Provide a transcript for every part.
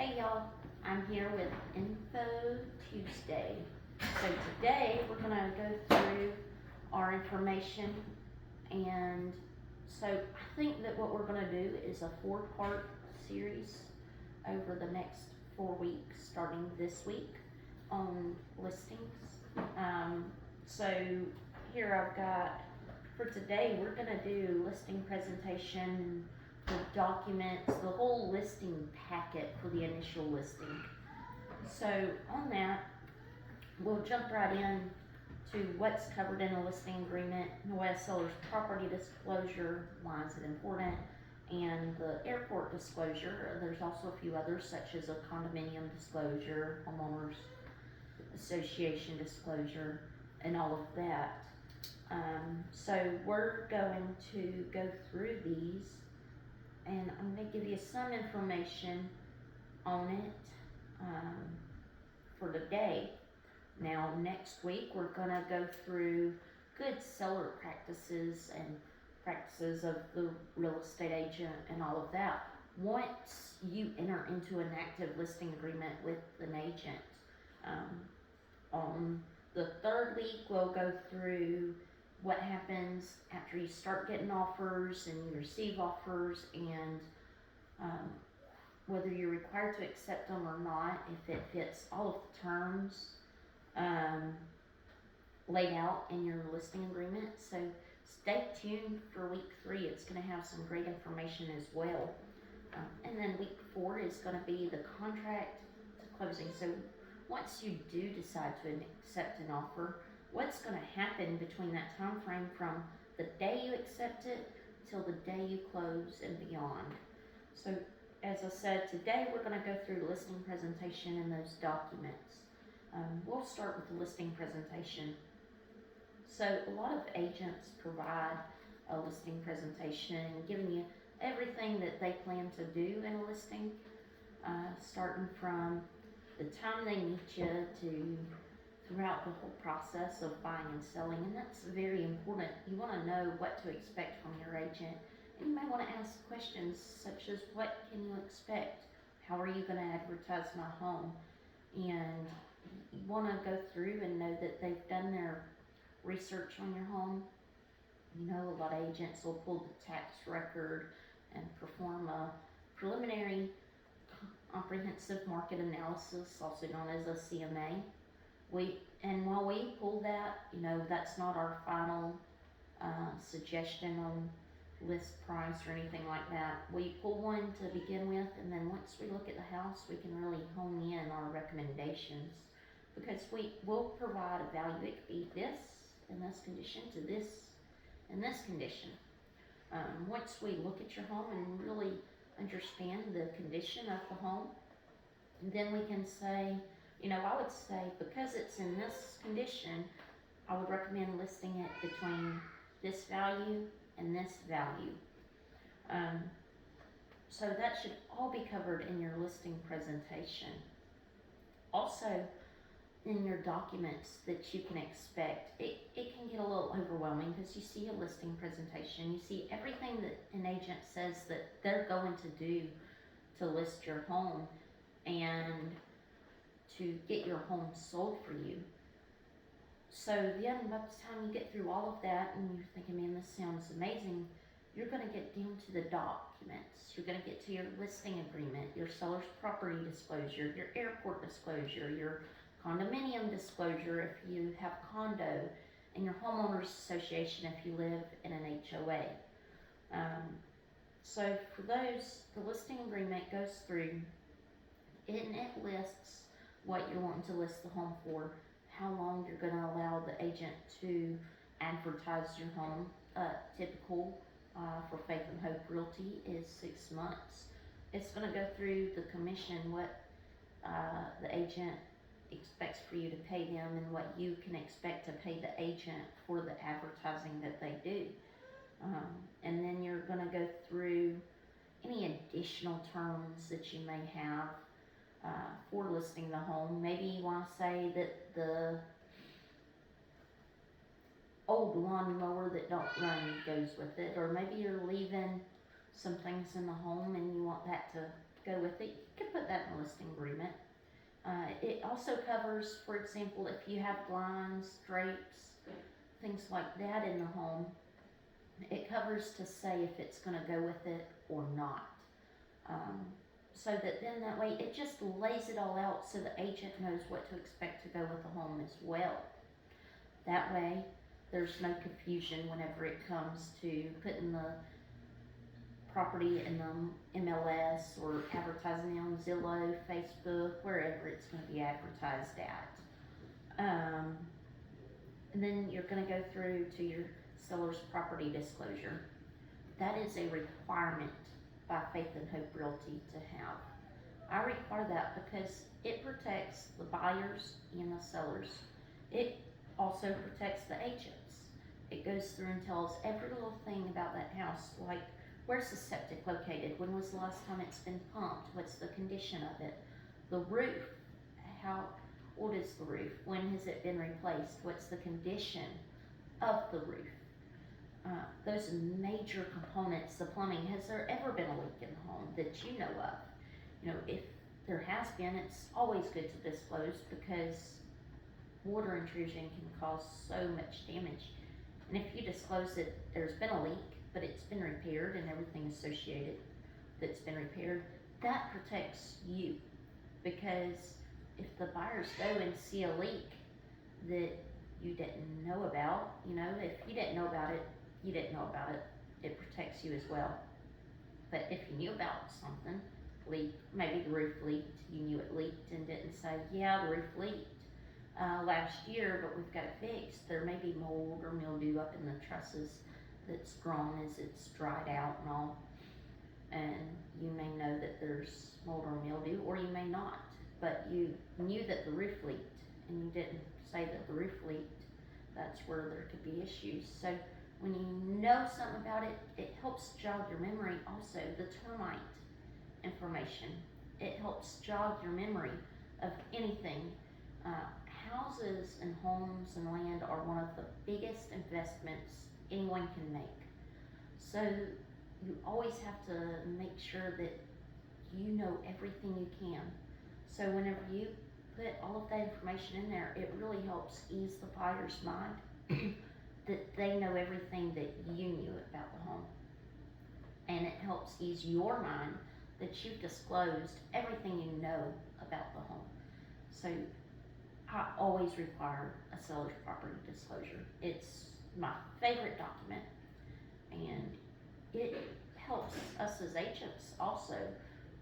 Hey y'all, I'm here with Info Tuesday. So today we're gonna go through our information, and so I think that what we're gonna do is a 4-part series over the next 4 weeks, starting this week on listings. So here I've got, for today, we're gonna do listing presentation, the documents, the whole listing packet for the initial listing. So on that, we'll jump right in to what's covered in a listing agreement, what a seller's property disclosure, why is it important, and the airport disclosure. There's also a few others, such as a condominium disclosure, homeowners association disclosure, and all of that. So we're going to go through these, and I'm going to give you some information on it for today. Now, next week, we're going to go through good seller practices and practices of the real estate agent and all of that. Once you enter into an active listing agreement with an agent, on the third week, we'll go through what happens after you start getting offers and you receive offers, and whether you're required to accept them or not, if it fits all of the terms laid out in your listing agreement. So stay tuned for week 3. It's going to have some great information as well. And then week 4 is going to be the contract to closing. So once you do decide to accept an offer, what's going to happen between that time frame from the day you accept it till the day you close and beyond. So as I said, today we're going to go through the listing presentation and those documents. We'll start with the listing presentation. So a lot of agents provide a listing presentation, giving you everything that they plan to do in a listing, starting from the time they meet you to throughout the whole process of buying and selling. And that's very important. You want to know what to expect from your agent, and you may want to ask questions such as, what can you expect? How are you going to advertise my home? And you want to go through and know that they've done their research on your home. You know, a lot of agents will pull the tax record and perform a preliminary comprehensive market analysis, also known as a CMA. While we pull that, that's not our final suggestion on list price or anything like that. We pull one to begin with, and then once we look at the house, we can really hone in our recommendations, because we will provide a value. It could be this in this condition to this in this condition. Once we look at your home and really understand the condition of the home, then we can say, I would say, because it's in this condition, I would recommend listing it between this value and this value. So that should all be covered in your listing presentation. Also, in your documents that you can expect, it can get a little overwhelming, because you see a listing presentation, you see everything that an agent says that they're going to do to list your home and to get your home sold for you. So then by the time you get through all of that and you're thinking, man, this sounds amazing, you're going to get down to the documents. You're going to get to your listing agreement, your seller's property disclosure, your airport disclosure, your condominium disclosure if you have a condo, and your homeowners association if you live in an HOA. So for those, the listing agreement goes through and it lists what you're wanting to list the home for, how long you're going to allow the agent to advertise your home. Typical for Faith and Hope Realty is 6 months. It's going to go through the commission, what the agent expects for you to pay them, and what you can expect to pay the agent for the advertising that they do. And then you're going to go through any additional terms that you may have for listing the home. Maybe you want to say that the old lawnmower that don't run goes with it, or maybe you're leaving some things in the home and you want that to go with it, you can put that in the listing agreement. It also covers, for example, if you have blinds, drapes, things like that in the home, it covers to say if it's going to go with it or not. So that then that way it just lays it all out so the agent knows what to expect to go with the home as well. That way there's no confusion whenever it comes to putting the property in the MLS or advertising on Zillow, Facebook, wherever it's going to be advertised at. And then you're going to go through to your seller's property disclosure. That is a requirement by Faith and Hope Realty to have. I require that because it protects the buyers and the sellers. It also protects the agents. It goes through and tells every little thing about that house, like where's the septic located, when was the last time it's been pumped, what's the condition of it, the roof, how old is the roof, when has it been replaced, what's the condition of the roof. Those major components, the plumbing, has there ever been a leak in the home that you know of? You know, if there has been, it's always good to disclose because water intrusion can cause so much damage. And if you disclose that there's been a leak, but it's been repaired and everything associated that's been repaired, that protects you. Because if the buyers go and see a leak that you didn't know about, you know, if you didn't know about it, you didn't know about it, it protects you as well. But if you knew about something, maybe the roof leaked, you knew it leaked and didn't say, yeah, the roof leaked last year, but we've got it fixed. There may be mold or mildew up in the trusses that's grown as it's dried out and all. And you may know that there's mold or mildew, or you may not. But you knew that the roof leaked and you didn't say that the roof leaked. That's where there could be issues. So when you know something about it, it helps jog your memory. Also, the termite information, it helps jog your memory of anything. Houses and homes and land are one of the biggest investments anyone can make. So you always have to make sure that you know everything you can. So whenever you put all of that information in there, it really helps ease the buyer's mind that they know everything that you knew about the home. And it helps ease your mind that you've disclosed everything you know about the home. So I always require a seller's property disclosure. It's my favorite document, and it helps us as agents also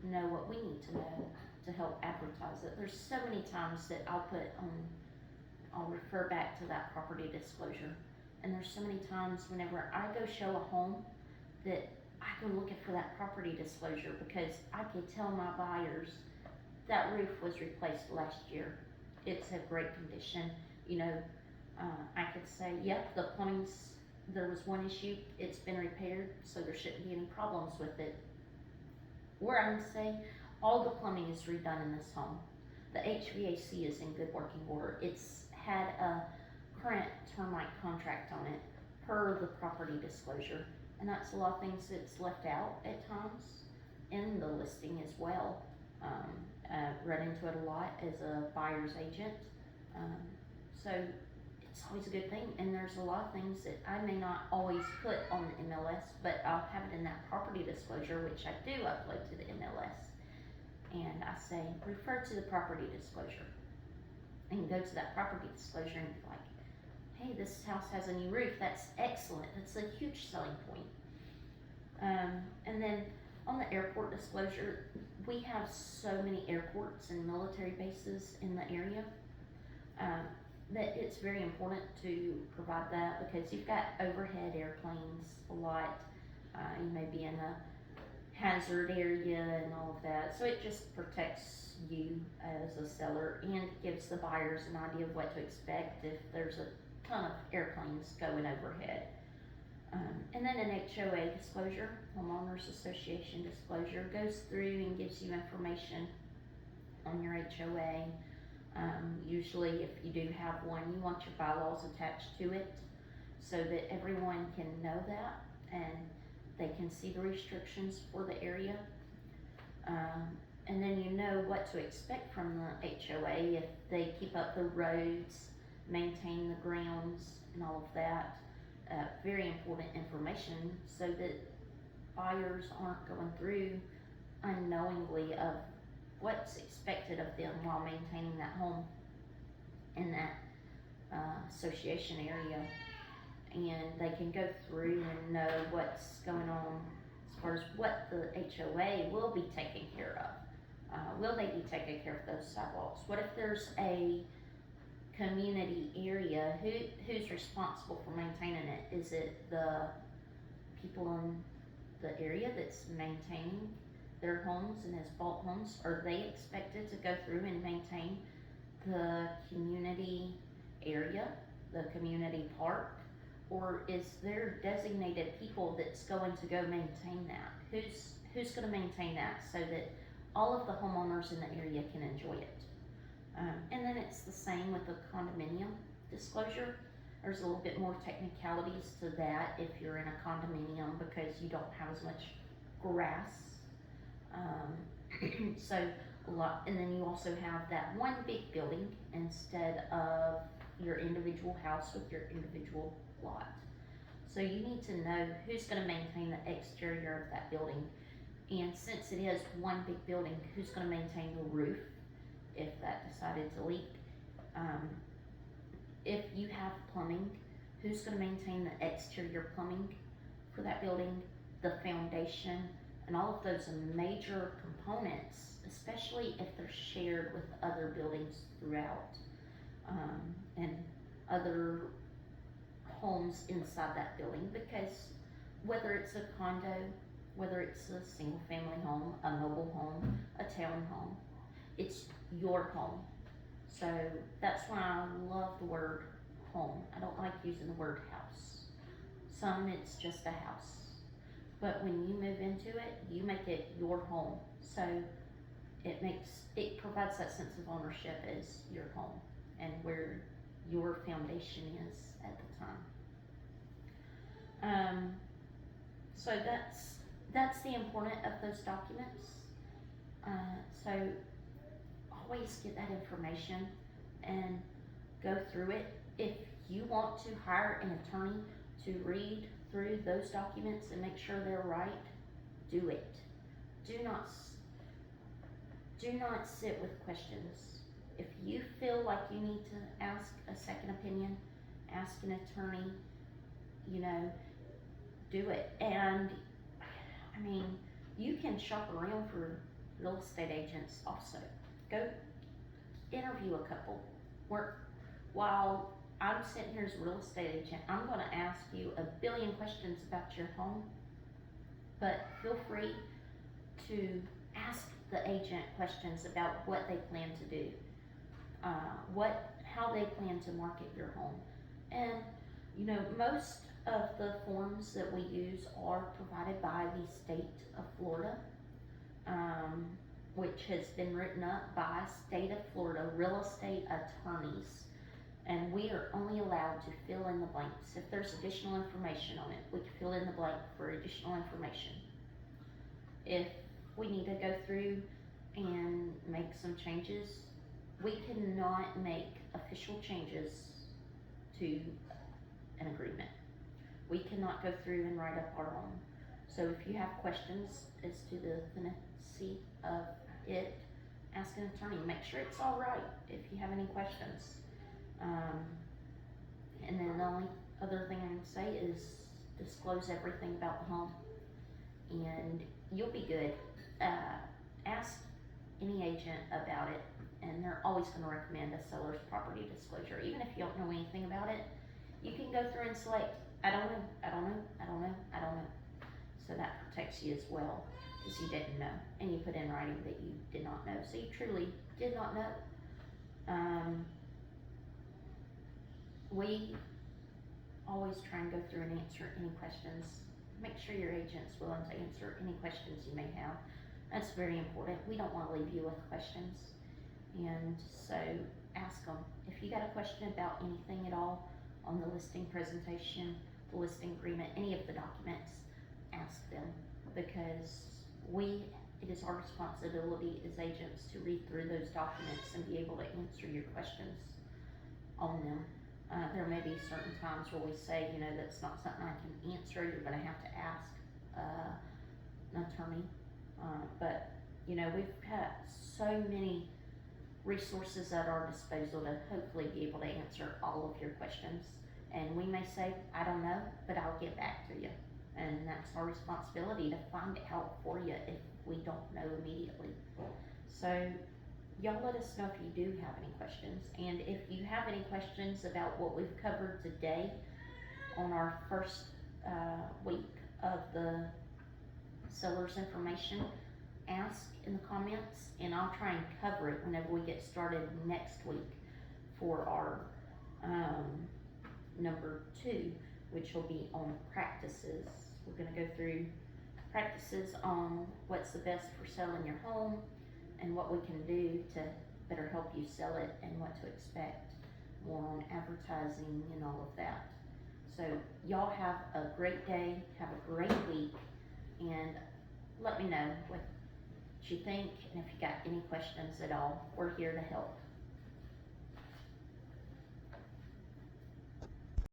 know what we need to know to help advertise it. There's so many times that I'll refer back to that property disclosure, and there's so many times whenever I go show a home that I go looking for that property disclosure because I could tell my buyers that roof was replaced last year. It's a great condition. You know, I could say, yep, the plumbing's, there was one issue, it's been repaired, so there shouldn't be any problems with it. Or I would say, all the plumbing is redone in this home. The HVAC is in good working order. It's had a current termite contract on it per the property disclosure. And that's a lot of things that's left out at times in the listing as well. Run into it a lot as a buyer's agent. So it's always a good thing, and there's a lot of things that I may not always put on the MLS, but I'll have it in that property disclosure, which I do upload to the MLS. And I say, refer to the property disclosure. And go to that property disclosure and be like, hey, this house has a new roof. That's excellent. That's a huge selling point. And then on the airport disclosure, we have so many airports and military bases in the area that it's very important to provide that, because you've got overhead airplanes a lot. You may be in a hazard area and all of that, so it just protects you as a seller and gives the buyers an idea of what to expect if there's a ton of airplanes going overhead. And then an HOA disclosure, Homeowners Association disclosure, goes through and gives you information on your HOA. Usually if you do have one, you want your bylaws attached to it so that everyone can know that and they can see the restrictions for the area. And then you know what to expect from the HOA if they keep up the roads, maintain the grounds, and all of that. Very important information so that buyers aren't going through unknowingly of what's expected of them while maintaining that home in that association area, and they can go through and know what's going on as far as what the HOA will be taking care of. Will they be taking care of those sidewalks? What if there's a community area? Who's responsible for maintaining it? Is it the people in the area that's maintaining their homes and has bought homes? Are they expected to go through and maintain the community area, the community park? Or is there designated people that's going to go maintain that? Who's going to maintain that so that all of the homeowners in the area can enjoy it? And then it's the same with the condominium disclosure. There's a little bit more technicalities to that if you're in a condominium because you don't have as much grass. So a lot, and then you also have that one big building instead of your individual house with your individual lot. So you need to know who's going to maintain the exterior of that building. And since it is one big building, who's going to maintain the roof if that decided to leak? If you have plumbing, who's going to maintain the exterior plumbing for that building, the foundation, and all of those major components, especially if they're shared with other buildings throughout, and other homes inside that building, because whether it's a condo, whether it's a single family home, a mobile home, a townhome, it's your home. So that's why I love the word home. I don't like using the word house. Some, it's just a house. But when you move into it, you make it your home. So it provides that sense of ownership as your home and where your foundation is at the time. So that's the important of those documents. So always get that information and go through it. If you want to hire an attorney to read through those documents and make sure they're right, do it. Do not sit with questions. If you feel like you need to ask a second opinion, ask an attorney, do it. And I mean, you can shop around for real estate agents also. Go interview a couple. While I'm sitting here as a real estate agent, I'm going to ask you a billion questions about your home, but feel free to ask the agent questions about what they plan to do, how they plan to market your home. And most of the forms that we use are provided by the state of Florida, which has been written up by state of Florida real estate attorneys. And we are only allowed to fill in the blanks. If there's additional information on it, we can fill in the blank for additional information. If we need to go through and make some changes, we cannot make official changes to an agreement. We cannot go through and write up our own. So if you have questions as to the fidelity of it, ask an attorney. Make sure it's all right if you have any questions. And then the only other thing I can say is disclose everything about the home, and you'll be good. Ask any agent about it, and they're always going to recommend a seller's property disclosure. Even if you don't know anything about it, you can go through and select, I don't know, I don't know, I don't know, I don't know. So that protects you as well, because you didn't know, and you put in writing that you did not know. So you truly did not know. We always try and go through and answer any questions. Make sure your agent's willing to answer any questions you may have. That's very important. We don't want to leave you with questions. And so ask them. If you got a question about anything at all on the listing presentation, the listing agreement, any of the documents, ask them, because it is our responsibility as agents to read through those documents and be able to answer your questions on them. There may be certain times where we say, you know, that's not something I can answer, you're gonna have to ask, an attorney. But, you know, we've got so many resources at our disposal to hopefully be able to answer all of your questions. And we may say, I don't know, but I'll get back to you. And that's our responsibility to find out for you if we don't know immediately. So y'all let us know if you do have any questions. And if you have any questions about what we've covered today on our first week of the seller's information, ask in the comments, and I'll try and cover it whenever we get started next week for our number 2, which will be on practices. We're going to go through practices on what's the best for selling your home and what we can do to better help you sell it and what to expect, more on advertising and all of that. So y'all have a great day, have a great week, and let me know what you think, and if you got any questions at all, we're here to help.